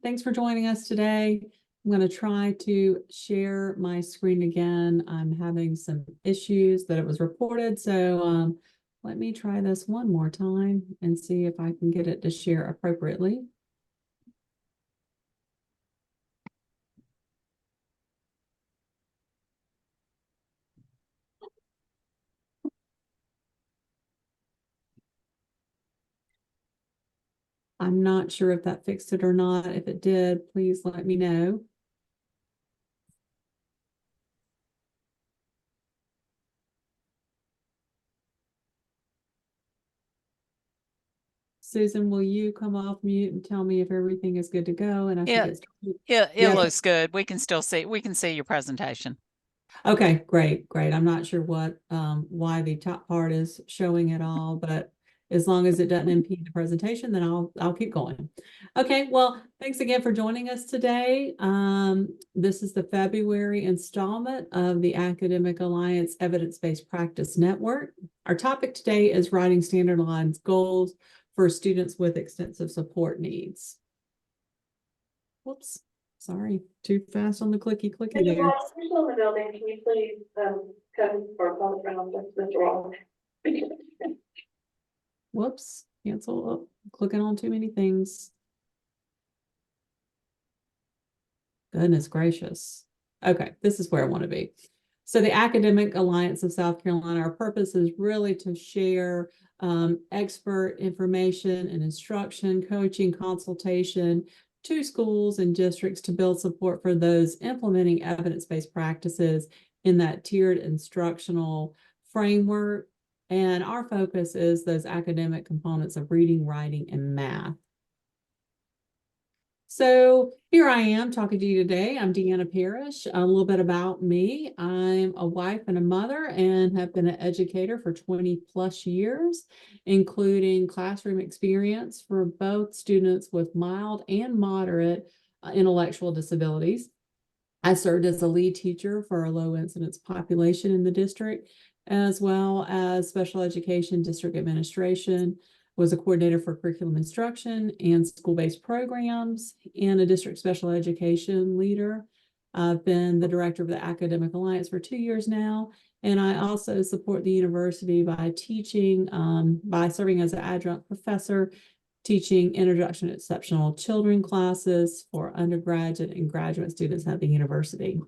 Thanks for joining us today. I'm going to try to share my screen again. I'm having some issues that it was reported, so let me try this one more time and see if I can get it to share appropriately. I'm not sure if that fixed it or not. If it did, please let me know. Susan, will you come off mute and tell me if everything is good to go and I should get started? It looks good. We can see your presentation. Okay, great. I'm not sure why the top part is showing at all, but as long as it doesn't impede the presentation, then I'll keep going. Okay, well, thanks again for joining us today. This is the February installment of the Academic Alliance Evidence-Based Practice Network. Our topic today is writing standardized goals for students with extensive support needs. Whoops. Sorry, too fast on the clicky there. Still in the building. Can you please come for a public round, Mr. Wall? Whoops, cancel. Oh, clicking on too many things. Goodness gracious. Okay, this is where I want to be. So the Academic Alliance of South Carolina, our purpose is really to share expert information and instruction, coaching, consultation to schools and districts to build support for those implementing evidence-based practices in that tiered instructional framework. And our focus is those academic components of reading, writing, and math. So here I am talking to you today. I'm Deanna Parrish. A little bit about me. I'm a wife and a mother and have been an educator for 20 plus years, including classroom experience for both students with mild and moderate intellectual disabilities. I served as a lead teacher for a low incidence population in the district, as well as special education district administration, was a coordinator for curriculum instruction and school-based programs, and a district special education leader. I've been the director of the Academic Alliance for 2 years now, and I also support the university by teaching, by serving as an adjunct professor, teaching Introduction to Exceptional Children classes for undergraduate and graduate students at the university.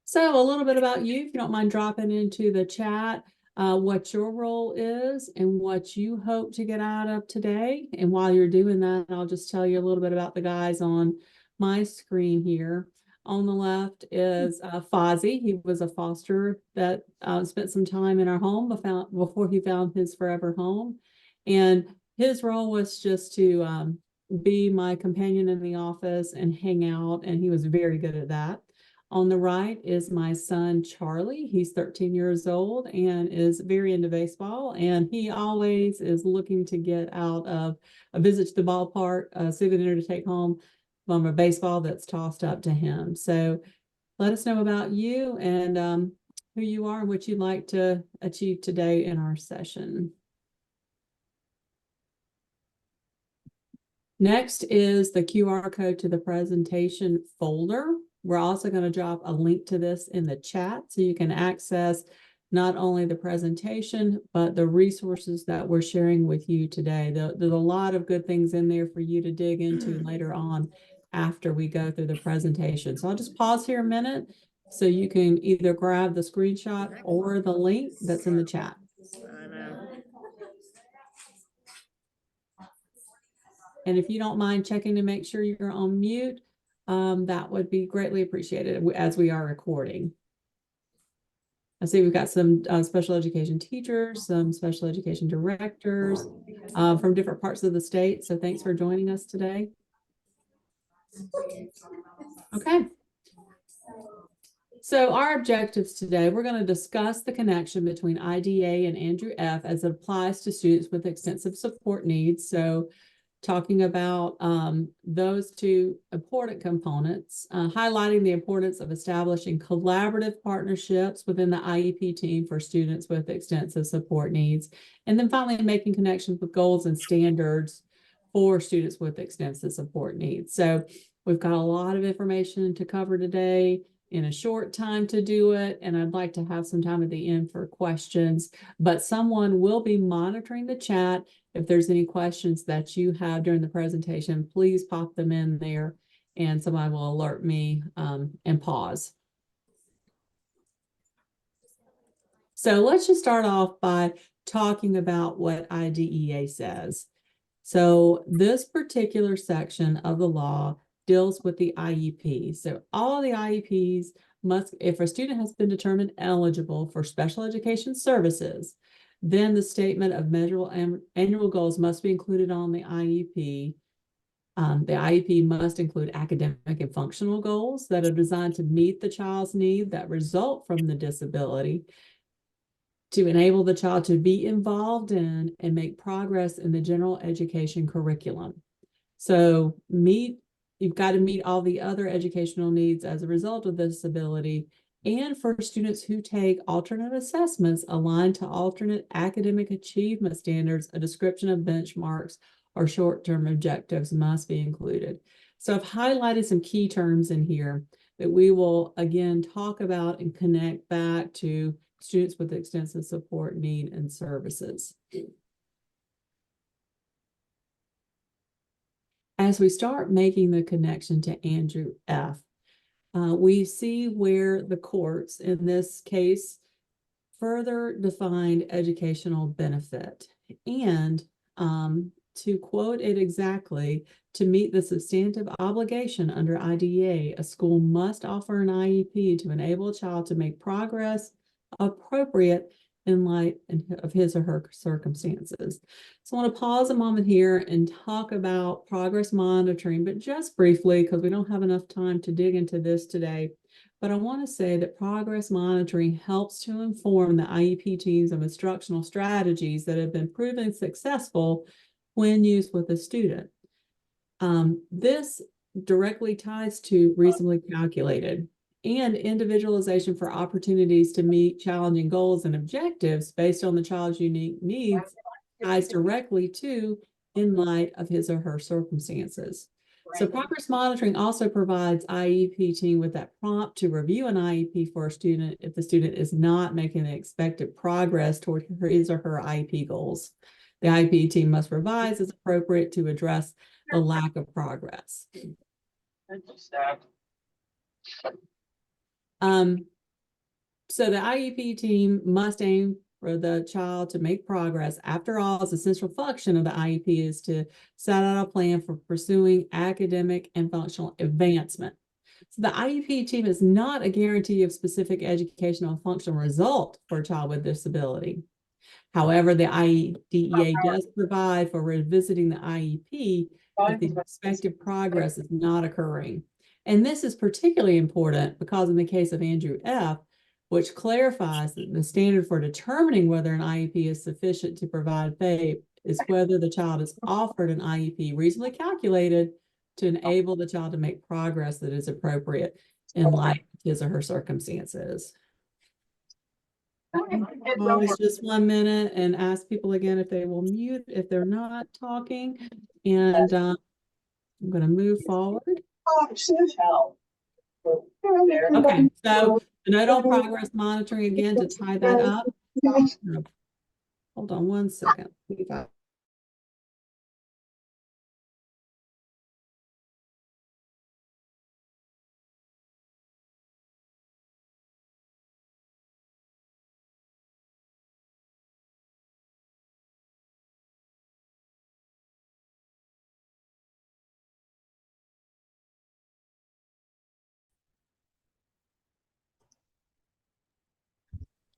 So a little bit about you, if you don't mind dropping into the chat what your role is and what you hope to get out of today. And while you're doing that, I'll just tell you a little bit about the guys on my screen here. On the left is Fozzie. He was a foster that spent some time in our home before he found his forever home. And his role was just to be my companion in the office and hang out, and he was very good at that. On the right is my son, Charlie. He's 13 years old and is very into baseball. And he always is looking to get out of a visit to the ballpark, a souvenir to take home from a baseball that's tossed up to him. So let us know about you and who you are and what you'd like to achieve today in our session. Next is the QR code to the presentation folder. We're also going to drop a link to this in the chat so you can access not only the presentation, but the resources that we're sharing with you today. There's a lot of good things in there for you to dig into later on after we go through the presentation. So I'll just pause here a minute so you can either grab the screenshot or the link that's in the chat. And if you don't mind checking to make sure you're on mute, that would be greatly appreciated as we are recording. I see we've got some special education teachers, some special education directors from different parts of the state. So thanks for joining us today. Okay. So our objectives today, we're going to discuss the connection between IDA and Andrew F. as it applies to students with extensive support needs. So talking about those two important components, highlighting the importance of establishing collaborative partnerships within the IEP team for students with extensive support needs, and then finally making connections with goals and standards for students with extensive support needs. So we've got a lot of information to cover today in a short time to do it, and I'd like to have some time at the end for questions, but someone will be monitoring the chat. If there's any questions that you have during the presentation, please pop them in there and somebody will alert me and pause. So let's just start off by talking about what IDEA says. So this particular section of the law deals with the IEP. So all the IEPs must, if a student has been determined eligible for special education services, then the statement of measurable annual goals must be included on the IEP. The IEP must include academic and functional goals that are designed to meet the child's need that result from the disability, to enable the child to be involved in and make progress in the general education curriculum. So you've got to meet all the other educational needs as a result of disability, and for students who take alternate assessments aligned to alternate academic achievement standards, a description of benchmarks or short-term objectives must be included. So I've highlighted some key terms in here that we will again talk about and connect back to students with extensive support need and services. As we start making the connection to Andrew F., we see where the courts, in this case, further defined educational benefit. And to quote it exactly, to meet the substantive obligation under IDEA, a school must offer an IEP to enable a child to make progress appropriate in light of his or her circumstances. So I want to pause a moment here and talk about progress monitoring, but just briefly, because we don't have enough time to dig into this today. But I want to say that progress monitoring helps to inform the IEP teams of instructional strategies that have been proven successful when used with a student. This directly ties to reasonably calculated, and individualization for opportunities to meet challenging goals and objectives based on the child's unique needs ties directly to in light of his or her circumstances. So progress monitoring also provides IEP team with that prompt to review an IEP for a student if the student is not making the expected progress toward his or her IEP goals. The IEP team must revise as appropriate to address the lack of progress. So the IEP team must aim for the child to make progress. After all, the essential function of the IEP is to set out a plan for pursuing academic and functional advancement. So the IEP team is not a guarantee of specific educational and functional result for a child with disability. However, the IDEA does provide for revisiting the IEP if the expected progress is not occurring. And this is particularly important because in the case of Andrew F., which clarifies that the standard for determining whether an IEP is sufficient to provide FAPE is whether the child is offered an IEP reasonably calculated to enable the child to make progress that is appropriate in light of his or her circumstances. Pause just 1 minute and ask people again if they will mute if they're not talking. And I'm going to move forward. Okay, so the note on progress monitoring again to tie that up. Hold on 1 second.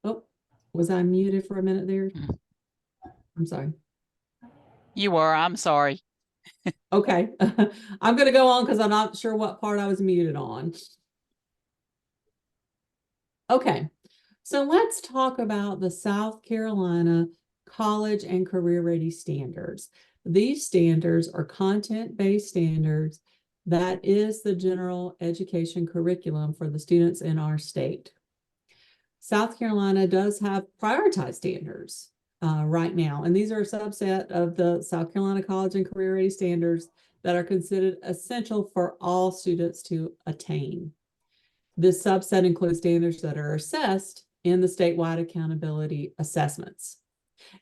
Oh, was I muted for a minute there? I'm sorry. You were, I'm sorry. Okay, I'm going to go on because I'm not sure what part I was muted on. Okay, so let's talk about the South Carolina College and Career Ready Standards. These standards are content-based standards. That is the general education curriculum for the students in our state. South Carolina does have prioritized standards right now, and these are a subset of the South Carolina College and Career Ready standards that are considered essential for all students to attain. This subset includes standards that are assessed in the statewide accountability assessments.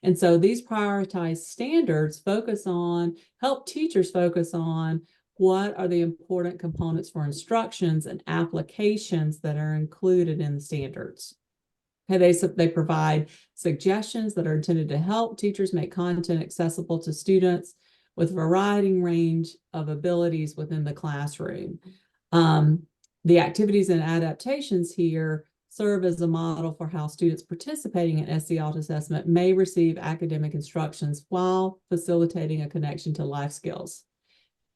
And so these prioritized standards help teachers focus on what are the important components for instructions and applications that are included in the standards. Okay, they provide suggestions that are intended to help teachers make content accessible to students with a variety range of abilities within the classroom. The activities and adaptations here serve as a model for how students participating in SC Alt assessment may receive academic instructions while facilitating a connection to life skills.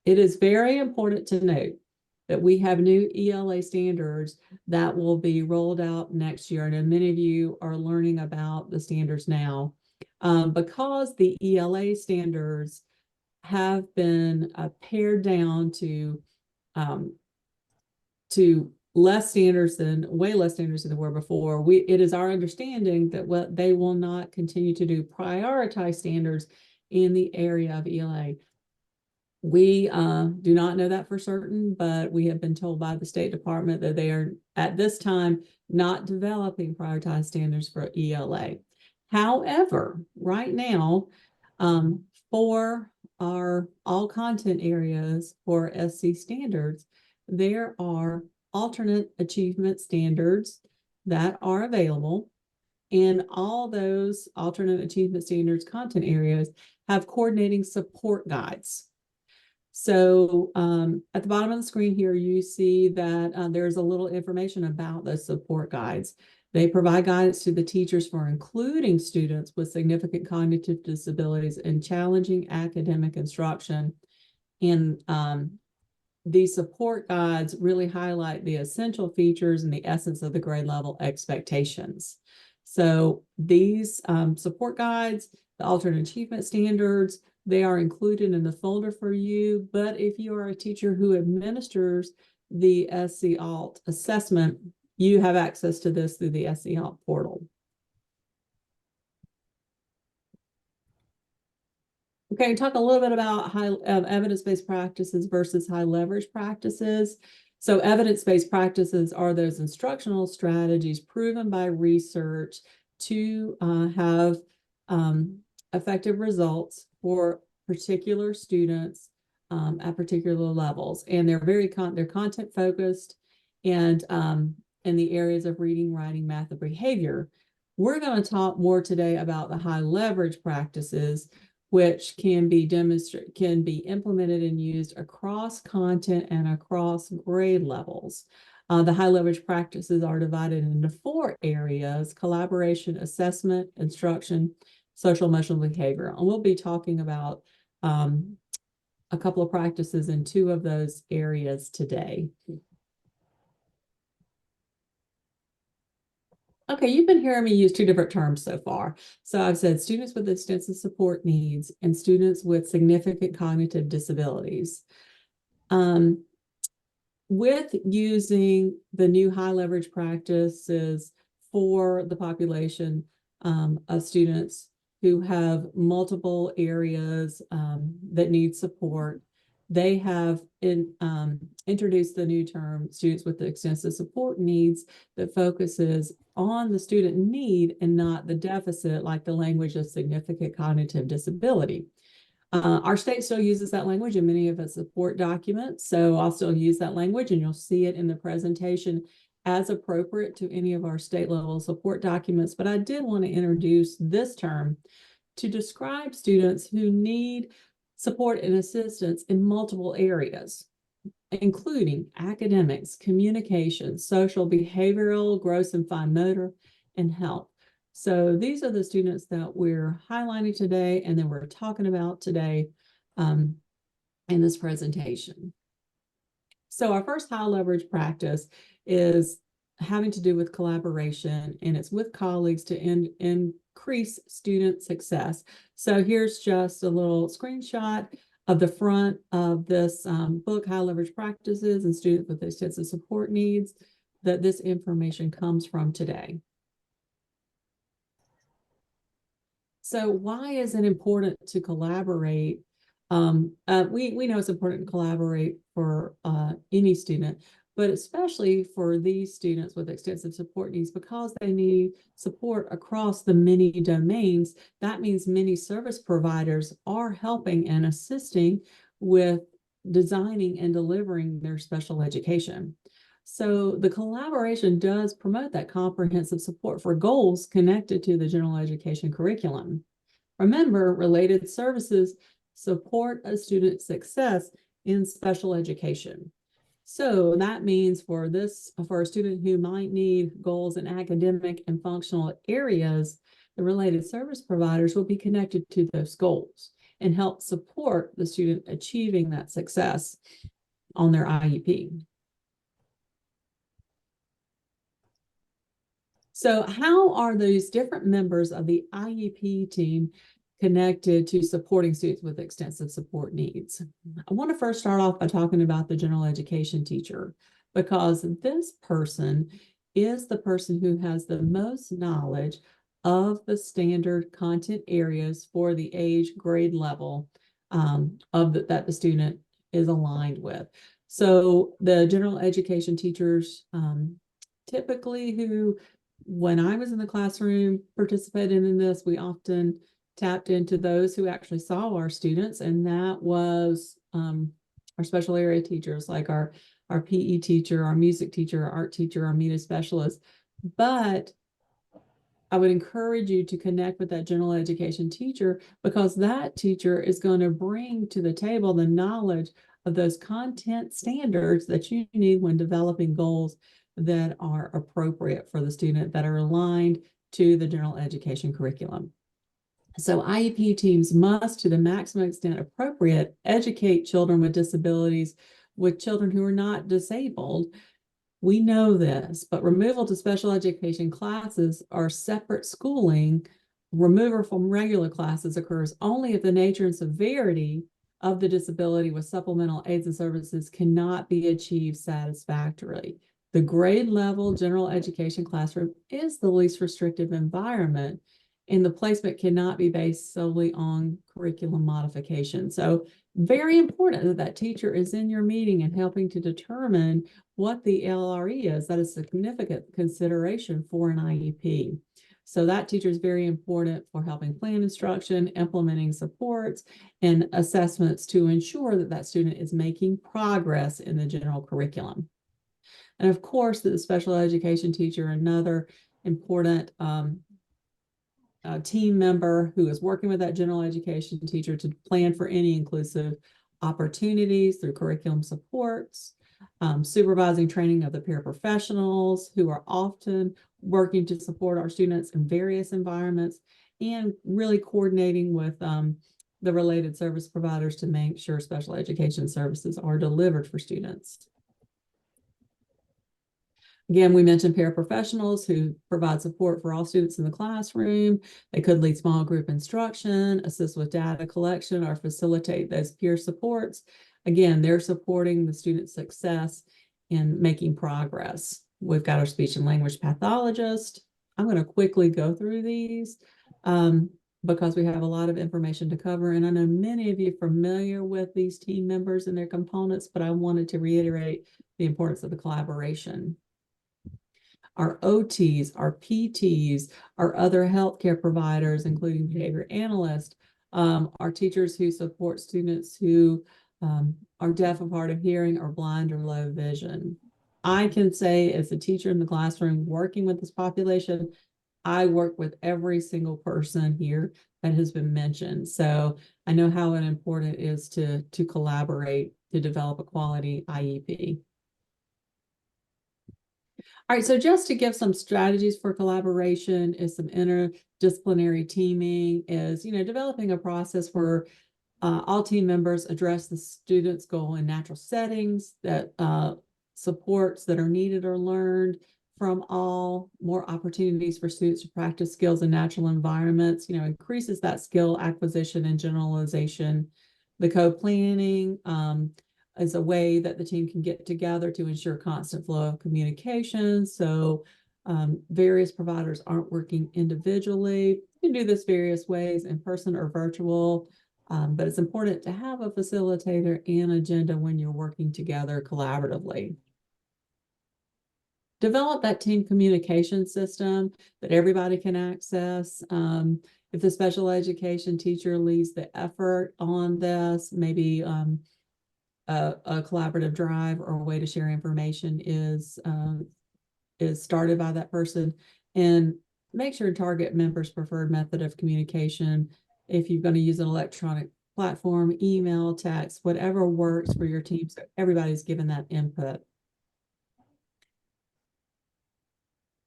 It is very important to note that we have new ELA standards that will be rolled out next year. And many of you are learning about the standards now because the ELA standards have been pared down to way less standards than there were before. It is our understanding that they will not continue to do prioritized standards in the area of ELA. We do not know that for certain, but we have been told by the State Department that they are at this time not developing prioritized standards for ELA. However, right now, for our all content areas for SC standards, there are alternate achievement standards that are available, and all those alternate achievement standards content areas have coordinating support guides. So at the bottom of the screen here, you see that there's a little information about those support guides. They provide guidance to the teachers for including students with significant cognitive disabilities in challenging academic instruction. And these support guides really highlight the essential features and the essence of the grade level expectations. So these support guides, the alternate achievement standards, they are included in the folder for you. But if you are a teacher who administers the SC Alt assessment, you have access to this through the SC Alt portal. Okay, talk a little bit about evidence-based practices versus high leverage practices. So evidence-based practices are those instructional strategies proven by research to have effective results for particular students at particular levels. And they're they're content focused and in the areas of reading, writing, math, and behavior. We're going to talk more today about the high leverage practices, which can be implemented and used across content and across grade levels. The high leverage practices are divided into 4 areas: collaboration, assessment, instruction, social emotional behavior. And we'll be talking about a couple of practices in 2 of those areas today. Okay, you've been hearing me use 2 different terms so far. So I've said students with extensive support needs and students with significant cognitive disabilities. With using the new high leverage practices for the population of students who have multiple areas that need support, they have introduced the new term students with extensive support needs that focuses on the student need and not the deficit, like the language of significant cognitive disability. Our state still uses that language in many of its support documents, so I'll still use that language, and you'll see it in the presentation as appropriate to any of our state level support documents. But I did want to introduce this term to describe students who need support and assistance in multiple areas, including academics, communication, social, behavioral, gross and fine motor, and health. So these are the students that we're highlighting today and that we're talking about today in this presentation. So our first high leverage practice is having to do with collaboration, and it's with colleagues to increase student success. So here's just a little screenshot of the front of this book, High Leverage Practices and Students with Extensive Support Needs, that this information comes from today. So why is it important to collaborate? We know it's important to collaborate for any student, but especially for these students with extensive support needs, because they need support across the many domains. That means many service providers are helping and assisting with designing and delivering their special education. So the collaboration does promote that comprehensive support for goals connected to the general education curriculum. Remember, related services support a student's success in special education. So that means for a student who might need goals in academic and functional areas, the related service providers will be connected to those goals and help support the student achieving that success on their IEP. So how are those different members of the IEP team connected to supporting students with extensive support needs? I want to first start off by talking about the general education teacher, because this person is the person who has the most knowledge of the standard content areas for the age grade level that the student is aligned with. So the general education teachers typically who, when I was in the classroom participating in this, we often tapped into those who actually saw our students, and that was our special area teachers, like our PE teacher, our music teacher, our art teacher, our media specialist. But I would encourage you to connect with that general education teacher, because that teacher is going to bring to the table the knowledge of those content standards that you need when developing goals that are appropriate for the student, that are aligned to the general education curriculum. So IEP teams must, to the maximum extent appropriate, educate children with disabilities with children who are not disabled. We know this, but removal to special education classes or separate schooling, removal from regular classes, occurs only if the nature and severity of the disability with supplemental aids and services cannot be achieved satisfactorily. The grade level general education classroom is the least restrictive environment, and the placement cannot be based solely on curriculum modification. So very important that that teacher is in your meeting and helping to determine what the LRE is. That is a significant consideration for an IEP. So that teacher is very important for helping plan instruction, implementing supports, and assessments to ensure that that student is making progress in the general curriculum. And of course, the special education teacher, another important team member who is working with that general education teacher to plan for any inclusive opportunities through curriculum supports, supervising training of the paraprofessionals who are often working to support our students in various environments, and really coordinating with the related service providers to make sure special education services are delivered for students. Again, we mentioned paraprofessionals who provide support for all students in the classroom. They could lead small group instruction, assist with data collection, or facilitate those peer supports. Again, they're supporting the student's success in making progress. We've got our speech and language pathologist. I'm going to quickly go through these because we have a lot of information to cover. And I know many of you are familiar with these team members and their components, but I wanted to reiterate the importance of the collaboration. Our OTs, our PTs, our other healthcare providers, including behavior analysts, our teachers who support students who are deaf of hard of hearing or blind or low vision. I can say, as a teacher in the classroom working with this population, I work with every single person here that has been mentioned. So I know how important it is to collaborate to develop a quality IEP. All right, so just to give some strategies for collaboration is some interdisciplinary teaming, is, developing a process where all team members address the student's goal in natural settings, that supports that are needed or learned from all, more opportunities for students to practice skills in natural environments, increases that skill acquisition and generalization. The co-planning is a way that the team can get together to ensure constant flow of communication. So various providers aren't working individually. You can do this various ways, in person or virtual, but it's important to have a facilitator and agenda when you're working together collaboratively. Develop that team communication system that everybody can access. If the special education teacher leads the effort on this, maybe a collaborative drive or a way to share information is started by that person, and make sure to target members' preferred method of communication. If you're going to use an electronic platform, email, text, whatever works for your team, so everybody's given that input.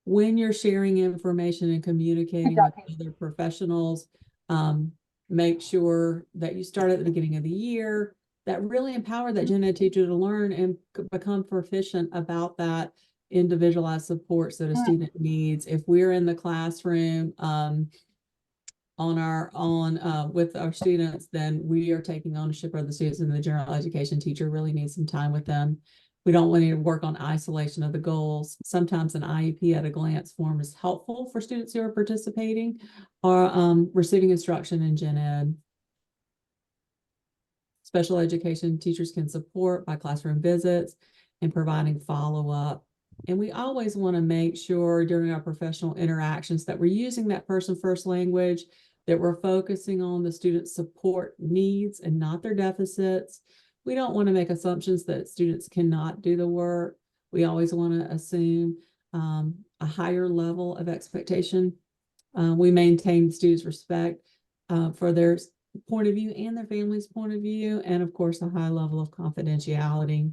When you're sharing information and communicating with other professionals, make sure that you start at the beginning of the year. That really empower that gen ed teacher to learn and become proficient about that individualized supports that a student needs. If we're in the classroom with our students, then we are taking ownership of the students, and the general education teacher really needs some time with them. We don't want to work on isolation of the goals. Sometimes an IEP at a glance form is helpful for students who are participating or receiving instruction in gen ed. Special education teachers can support by classroom visits and providing follow-up. And we always want to make sure during our professional interactions that we're using that person first language, that we're focusing on the student's support needs and not their deficits. We don't want to make assumptions that students cannot do the work. We always want to assume a higher level of expectation. We maintain students' respect for their point of view and their family's point of view, and of course, a high level of confidentiality.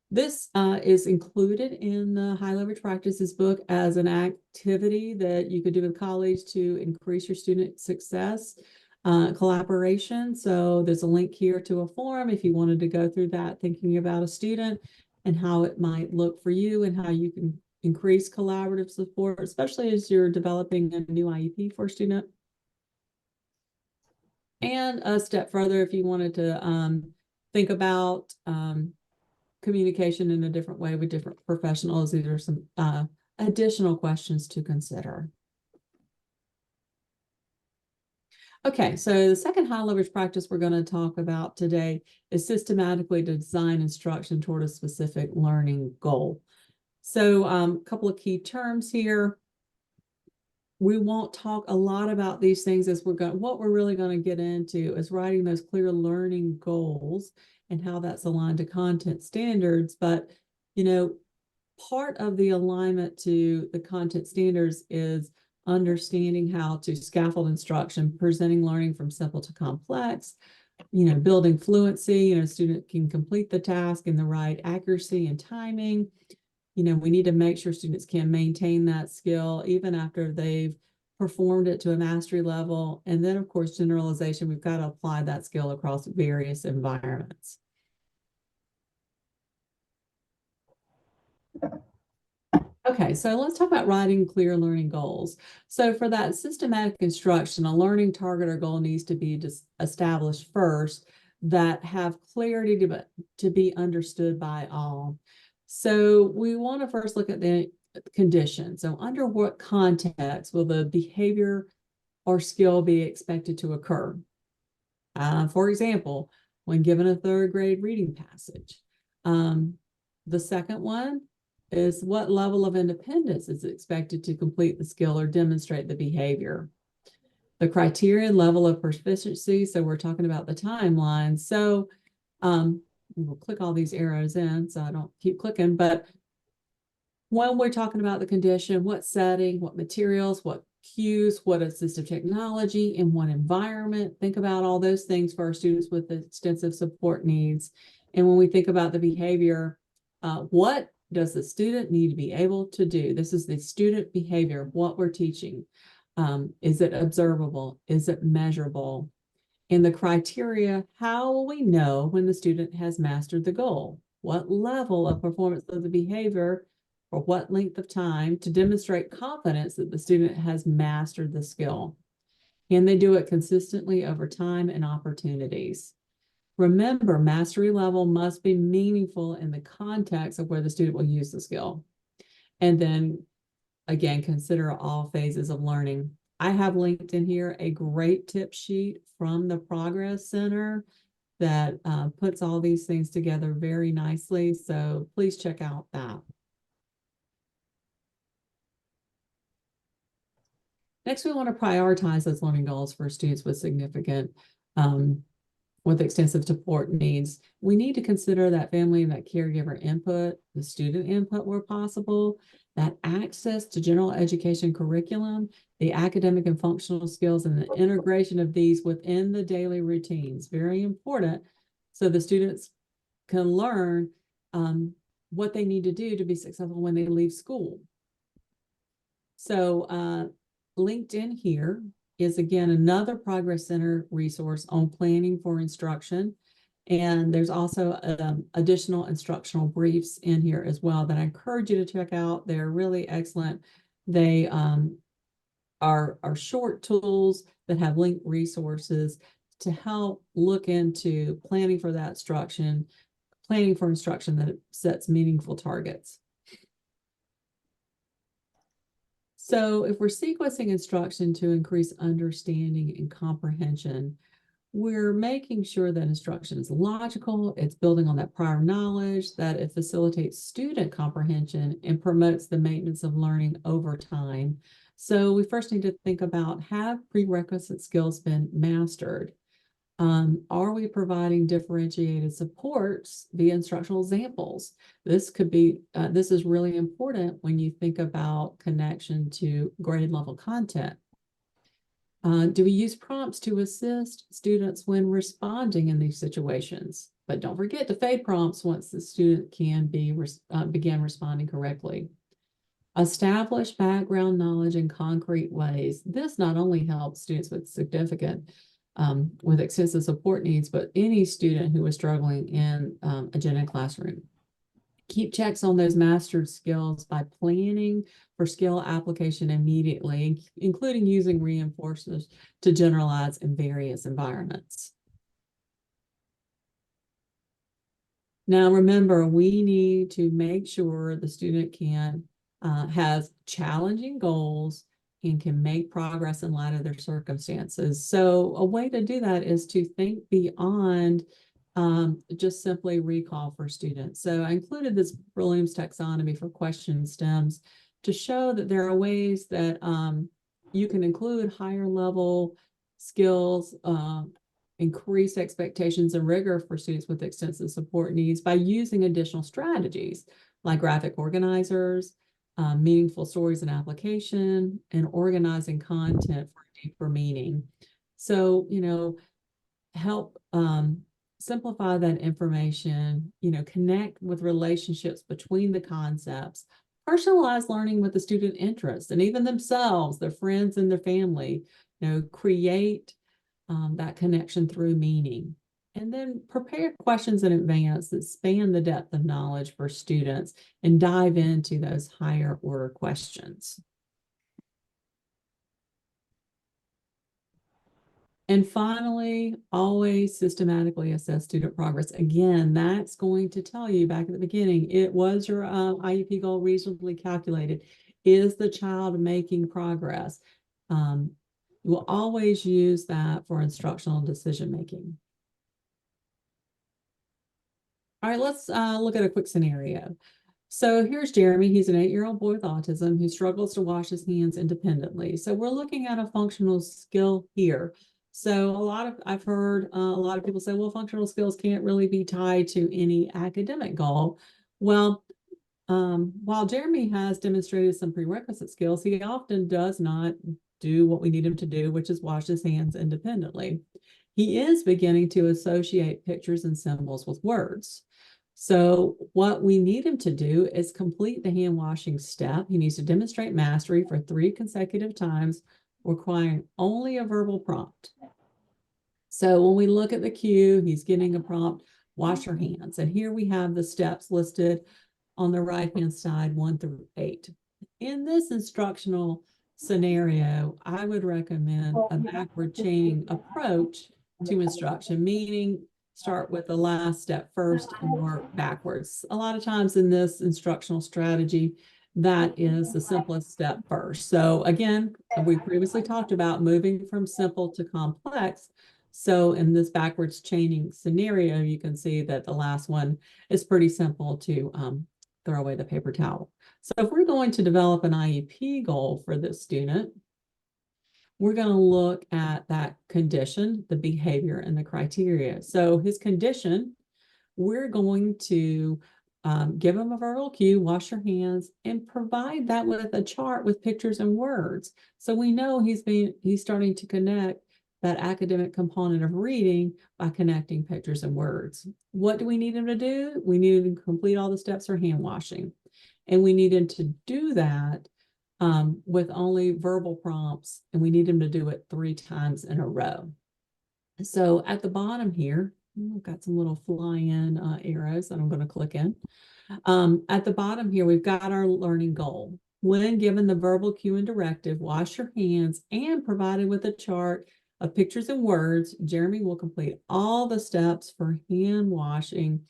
This is included in the High Leverage Practices book as an activity that you could do with colleagues to increase your student success. Collaboration. So there's a link here to a form if you wanted to go through that, thinking about a student and how it might look for you and how you can increase collaborative support, especially as you're developing a new IEP for a student. And a step further, if you wanted to think about communication in a different way with different professionals, these are some additional questions to consider. Okay, so the second high leverage practice we're going to talk about today is systematically to design instruction toward a specific learning goal. So a couple of key terms here. We won't talk a lot about these things as what we're really going to get into is writing those clear learning goals and how that's aligned to content standards. But, part of the alignment to the content standards is understanding how to scaffold instruction, presenting learning from simple to complex, building fluency, a student can complete the task in the right accuracy and timing. We need to make sure students can maintain that skill even after they've performed it to a mastery level. And then, of course, generalization, we've got to apply that skill across various environments. Okay, so let's talk about writing clear learning goals. So for that systematic instruction, a learning target or goal needs to be established first that have clarity to be understood by all. So we want to first look at the condition. So under what context will the behavior or skill be expected to occur? For example, when given a third grade reading passage. The second one is what level of independence is expected to complete the skill or demonstrate the behavior. The criteria level of proficiency, so we're talking about the timeline. So we'll click all these arrows in so I don't keep clicking, but when we're talking about the condition, what setting, what materials, what cues, what assistive technology, in what environment, think about all those things for our students with extensive support needs. And when we think about the behavior, what does the student need to be able to do? This is the student behavior, what we're teaching. Is it observable? Is it measurable? In the criteria, how will we know when the student has mastered the goal? what level of performance of the behavior for what length of time to demonstrate confidence that the student has mastered the skill. Can they do it consistently over time and opportunities? Remember, mastery level must be meaningful in the context of where the student will use the skill. And then again, consider all phases of learning. I have linked in here a great tip sheet from the Progress Center that puts all these things together very nicely. So please check out that. Next, we want to prioritize those learning goals for students with significant, with extensive support needs. We need to consider that family and that caregiver input, the student input where possible, that access to general education curriculum, the academic and functional skills, and the integration of these within the daily routines. Very important, so the students can learn what they need to do to be successful when they leave school. So linked in here is again another Progress Center resource on planning for instruction. And there's also additional instructional briefs in here as well that I encourage you to check out. They're really excellent. They are short tools that have linked resources to help look into planning for that instruction, planning for instruction that sets meaningful targets. So if we're sequencing instruction to increase understanding and comprehension, we're making sure that instruction is logical, it's building on that prior knowledge, that it facilitates student comprehension and promotes the maintenance of learning over time. So we first need to think about, have prerequisite skills been mastered? Are we providing differentiated supports via instructional examples? This could be, this is really important when you think about connection to grade level content. Do we use prompts to assist students when responding in these situations? But don't forget to fade prompts once the student can begin responding correctly. Establish background knowledge in concrete ways. This not only helps students with significant with extensive support needs, but any student who is struggling in a gen ed classroom. Keep checks on those mastered skills by planning for skill application immediately, including using reinforcers to generalize in various environments. Now, remember, we need to make sure the student can has challenging goals and can make progress in light of their circumstances. So a way to do that is to think beyond just simply recall for students. So I included this Bloom's taxonomy for question stems to show that there are ways that you can include higher level skills, increase expectations and rigor for students with extensive support needs by using additional strategies like graphic organizers, meaningful stories and application, and organizing content for deeper meaning. So, you know, help simplify that information, you know, connect with relationships between the concepts, personalize learning with the student interest and even themselves, their friends and their family, you know, create that connection through meaning. And then prepare questions in advance that span the depth of knowledge for students and dive into those higher order questions. And finally, always systematically assess student progress. Again, that's going to tell you back at the beginning, it was your IEP goal reasonably calculated. Is the child making progress? You will always use that for instructional decision making. All right, let's look at a quick scenario. So here's Jeremy. He's an 8-year-old boy with autism who struggles to wash his hands independently. So we're looking at a functional skill here. So I've heard a lot of people say, well, functional skills can't really be tied to any academic goal. Well, while Jeremy has demonstrated some prerequisite skills, he often does not do what we need him to do, which is wash his hands independently. He is beginning to associate pictures and symbols with words. So what we need him to do is complete the hand washing step. He needs to demonstrate mastery for 3 consecutive times, requiring only a verbal prompt. So when we look at the cue, he's getting a prompt, wash your hands. And here we have the steps listed on the right-hand side, 1 through 8. In this instructional scenario, I would recommend a backward chaining approach to instruction, meaning start with the last step first and work backwards. A lot of times in this instructional strategy, that is the simplest step first. So again, we previously talked about moving from simple to complex. So in this backwards chaining scenario, you can see that the last one is pretty simple to throw away the paper towel. So if we're going to develop an IEP goal for this student, we're going to look at that condition, the behavior, and the criteria. So his condition, we're going to give him a verbal cue, wash your hands, and provide that with a chart with pictures and words. So we know he's starting to connect that academic component of reading by connecting pictures and words. What do we need him to do? We need him to complete all the steps for hand washing. And we need him to do that with only verbal prompts, and we need him to do it 3 times in a row. So at the bottom here, we've got some little fly-in arrows that I'm going to click in. At the bottom here, we've got our learning goal. When given the verbal cue and directive, wash your hands, and provided with a chart of pictures and words, Jeremy will complete all the steps for hand washing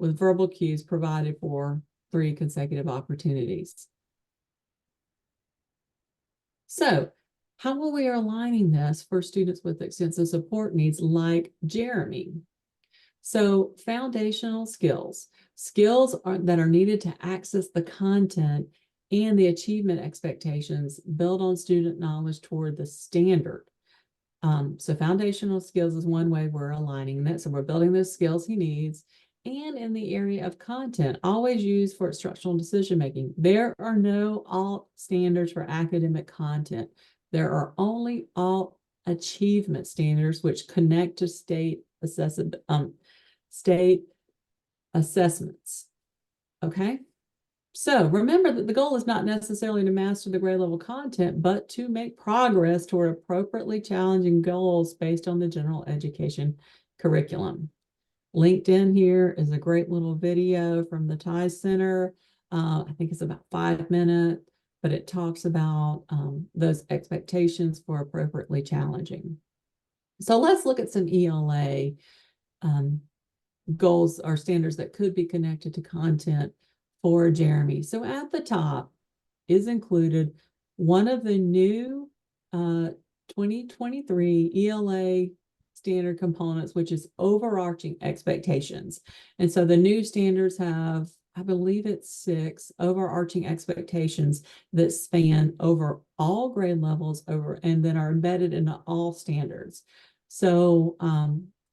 with verbal cues provided for 3 consecutive opportunities. So how we are aligning this for students with extensive support needs like Jeremy? So foundational skills that are needed to access the content and the achievement expectations build on student knowledge toward the standard. So foundational skills is one way we're aligning that. So we're building those skills he needs. And in the area of content, always used for instructional decision-making. There are no alt standards for academic content. There are only alt achievement standards which connect to state assessments. Okay? So remember that the goal is not necessarily to master the grade level content, but to make progress toward appropriately challenging goals based on the general education curriculum. Linked in here is a great little video from the Ties Center. I think it's about 5 minutes, but it talks about those expectations for appropriately challenging. So let's look at some ELA goals or standards that could be connected to content for Jeremy. So at the top is included one of the new 2023 ELA standard components, which is overarching expectations. And so the new standards have, I believe it's 6 overarching expectations that span over all grade levels and then are embedded into all standards. So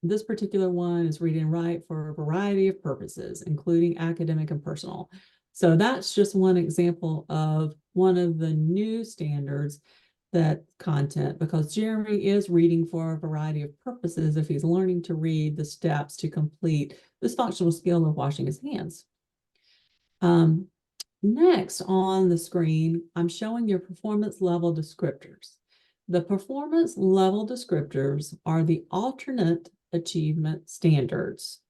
this particular one is read and write for a variety of purposes, including academic and personal. So that's just one example of one of the new standards that content, because Jeremy is reading for a variety of purposes if he's learning to read the steps to complete this functional skill of washing his hands. Next on the screen, I'm showing your performance level descriptors. The performance level descriptors are the alternate achievement standards.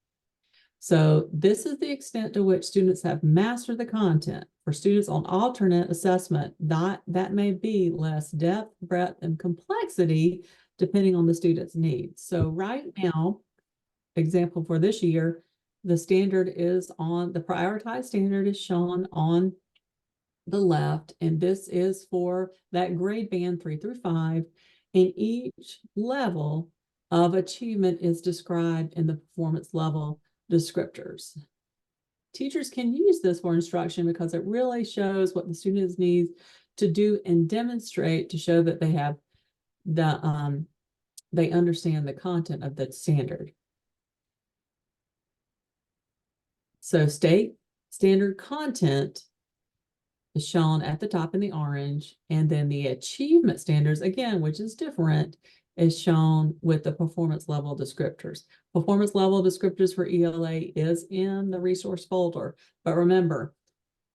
So this is the extent to which students have mastered the content. For students on alternate assessment, that may be less depth, breadth, and complexity depending on the student's needs. So right now, example for this year, the standard is on, the prioritized standard is shown on the left, and this is for that grade band 3 through 5, and each level of achievement is described in the performance level descriptors. Teachers can use this for instruction because it really shows what the students need to do and demonstrate to show that they have the they understand the content of the standard. So state standard content is shown at the top in the orange, and then the achievement standards, again, which is different, is shown with the performance level descriptors. Performance level descriptors for ELA is in the resource folder. But remember,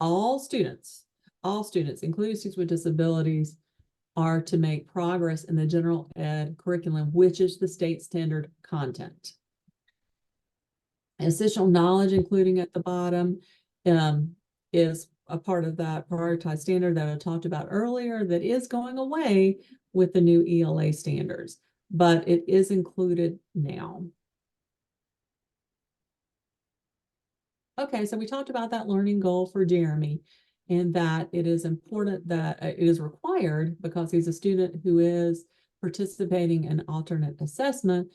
all students, including students with disabilities, are to make progress in the general ed curriculum, which is the state standard content. Essential knowledge, including at the bottom, is a part of that prioritized standard that I talked about earlier that is going away with the new ELA standards, but it is included now. Okay, so we talked about that learning goal for Jeremy, and that it is important that it is required because he's a student who is participating in alternate assessment,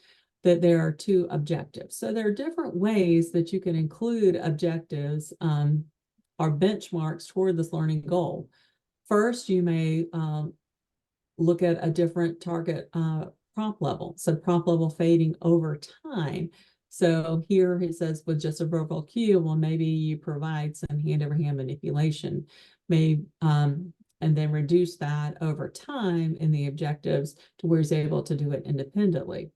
that there are 2 objectives. So there are different ways that you can include objectives or benchmarks toward this learning goal. First, you may look at a different target prompt level. So prompt level fading over time. So here it says with just a verbal cue, well, maybe you provide some hand-over-hand manipulation, and then reduce that over time in the objectives to where he's able to do it independently.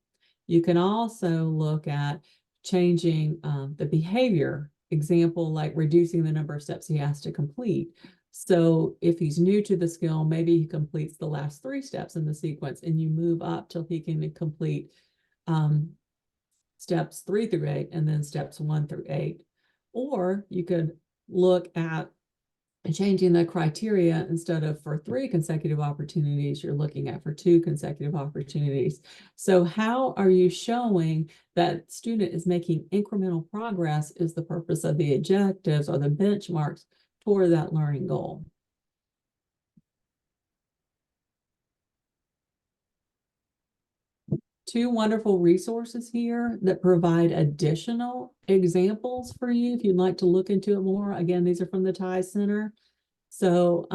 You can also look at changing the behavior, example, like reducing the number of steps he has to complete. So if he's new to the skill, maybe he completes the last 3 steps in the sequence and you move up till he can complete steps 3 through 8 and then steps 1 through 8. Or you could look at changing the criteria. Instead of for 3 consecutive opportunities, you're looking at for 2 consecutive opportunities. So how are you showing that student is making incremental progress is the purpose of the objectives or the benchmarks toward that learning goal. Two wonderful resources here that provide additional examples for you if you'd like to look into it more. Again, these are from the TIES Center. So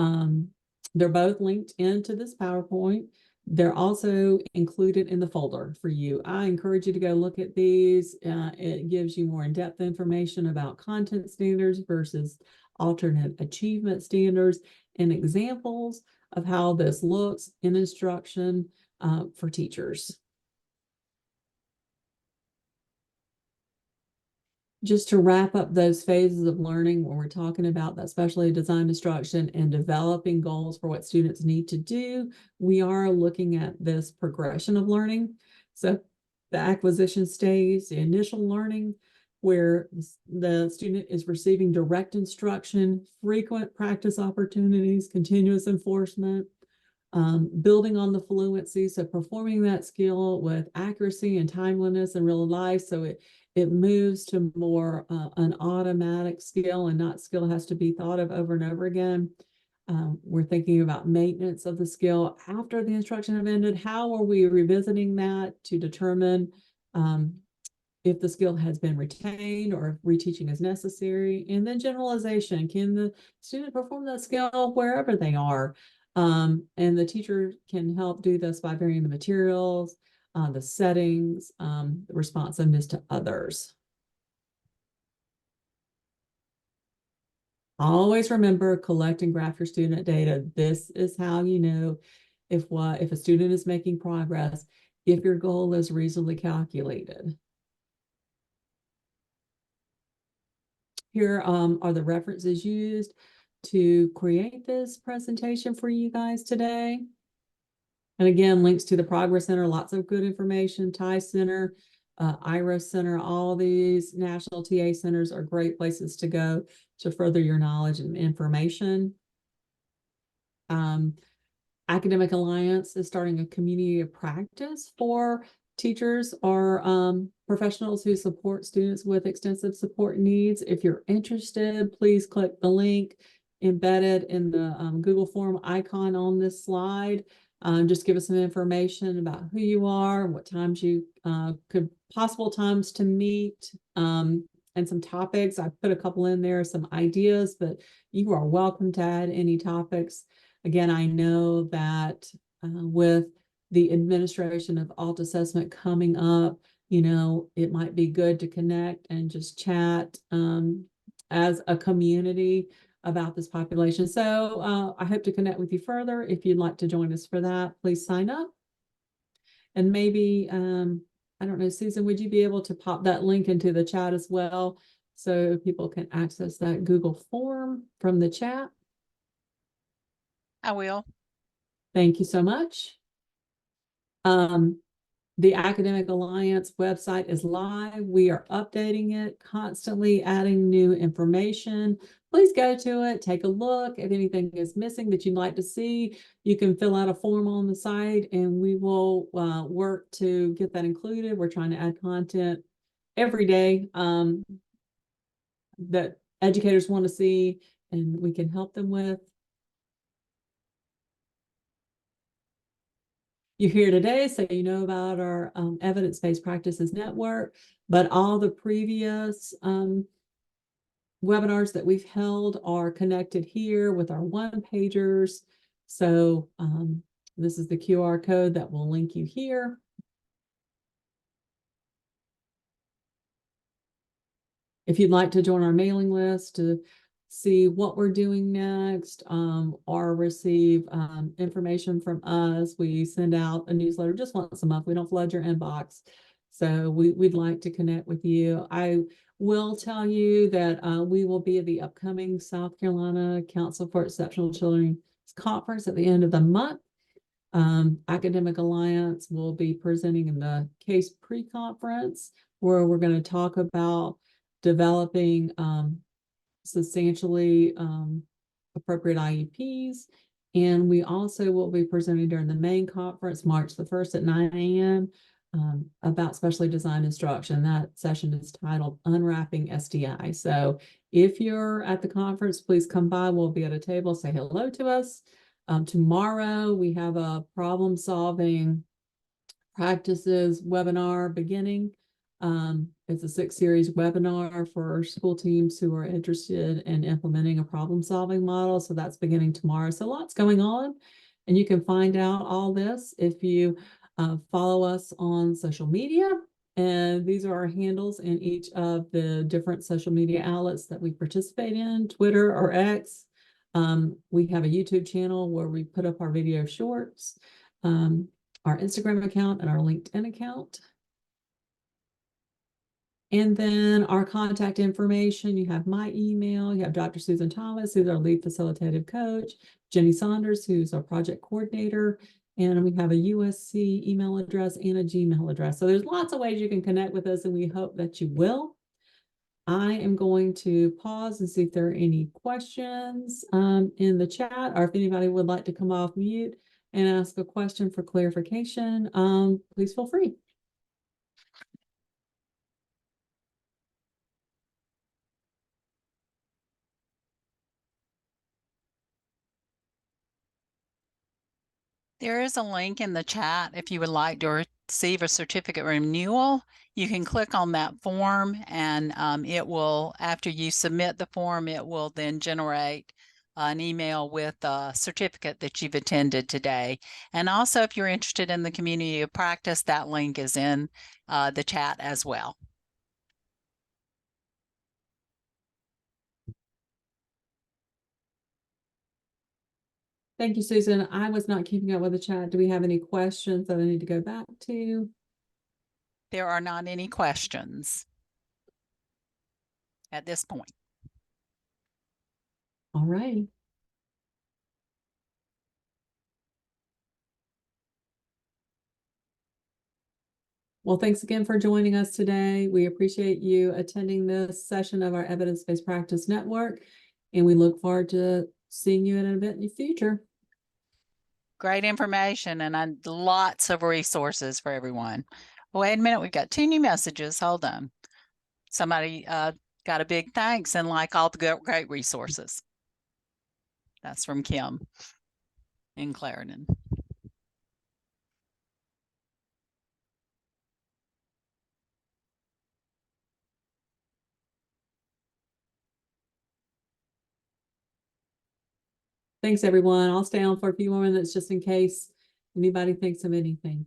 they're both linked into this PowerPoint. They're also included in the folder for you. I encourage you to go look at these. It gives you more in-depth information about content standards versus alternate achievement standards and examples of how this looks in instruction for teachers. Just to wrap up those phases of learning when we're talking about that specially designed instruction and developing goals for what students need to do, we are looking at this progression of learning. So the acquisition stage, the initial learning, where the student is receiving direct instruction, frequent practice opportunities, continuous enforcement, building on the fluency, so performing that skill with accuracy and timeliness in real life. So it moves to more an automatic skill and not skill has to be thought of over and over again. We're thinking about maintenance of the skill after the instruction have ended. How are we revisiting that to determine if the skill has been retained or if reteaching is necessary? And then generalization. Can the student perform that skill wherever they are? And the teacher can help do this by varying the materials, the settings, the responsiveness to others. Always remember, collect and graph your student data. This is how you know if a student is making progress, if your goal is reasonably calculated. Here are the references used to create this presentation for you guys today. And again, links to the Progress Center, lots of good information, TIES Center, IRIS Center, all these national TA centers are great places to go to further your knowledge and information. Academic Alliance is starting a community of practice for teachers or professionals who support students with extensive support needs. If you're interested, please click the link embedded in the Google form icon on this slide. Just give us some information about who you are, what times you possible times to meet, and some topics. I put a couple in there, some ideas, but you are welcome to add any topics. Again, I know that with the administration of alt assessment coming up, you know, it might be good to connect and just chat as a community about this population. So I hope to connect with you further. If you'd like to join us for that, please sign up. And maybe, I don't know, Susan, would you be able to pop that link into the chat as well so people can access that Google form from the chat? I will. Thank you so much. The Academic Alliance website is live. We are updating it, constantly adding new information. Please go to it, take a look. If anything is missing that you'd like to see, you can fill out a form on the site and we will work to get that included. We're trying to add content every day that educators want to see and we can help them with. You're here today, so you know about our Evidence-Based Practices Network, but all the previous webinars that we've held are connected here with our one-pagers. So this is the QR code that will link you here. If you'd like to join our mailing list to see what we're doing next or receive information from us, we send out a newsletter just once a month. We don't flood your inbox. So we'd like to connect with you. I will tell you that we will be at the upcoming South Carolina Council for Exceptional Children Conference at the end of the month. Academic Alliance will be presenting in the CASE pre-conference where we're going to talk about developing substantially appropriate IEPs. And we also will be presenting during the main conference, March the 1st at 9 a.m. About specially designed instruction. That session is titled Unwrapping SDI. So if you're at the conference, please come by. We'll be at a table, say hello to us. Tomorrow, we have a problem solving practices webinar beginning. It's a 6-series webinar for school teams who are interested in implementing a problem-solving model. So that's beginning tomorrow. So lots going on. And you can find out all this if you follow us on social media. And these are our handles in each of the different social media outlets that we participate in, Twitter or X. We have a YouTube channel where we put up our video shorts, our Instagram account and our LinkedIn account. And then our contact information, you have my email, you have Dr. Susan Thomas, who's our lead facilitative coach, Jenny Saunders, who's our project coordinator, and we have a USC email address and a Gmail address. So there's lots of ways you can connect with us, and we hope that you will. I am going to pause and see if there are any questions in the chat, or if anybody would like to come off mute and ask a question for clarification, please feel free. There is a link in the chat if you would like to receive a certificate renewal. You can click on that form and it will, after you submit the form, it will then generate an email with a certificate that you've attended today. And also, if you're interested in the community of practice, that link is in the chat as well. Thank you, Susan. I was not keeping up with the chat. Do we have any questions that I need to go back to? There are not any questions at this point. All right. Well, thanks again for joining us today. We appreciate you attending this session of our Evidence-Based Practice Network, and we look forward to seeing you in an event in the future. Great information and lots of resources for everyone. Wait a minute, we've got 2 new messages. Hold on. Somebody got a big thanks and like all the great resources. That's from Kim in Clarendon. Thanks, everyone. I'll stay on for a few more minutes just in case anybody thinks of anything.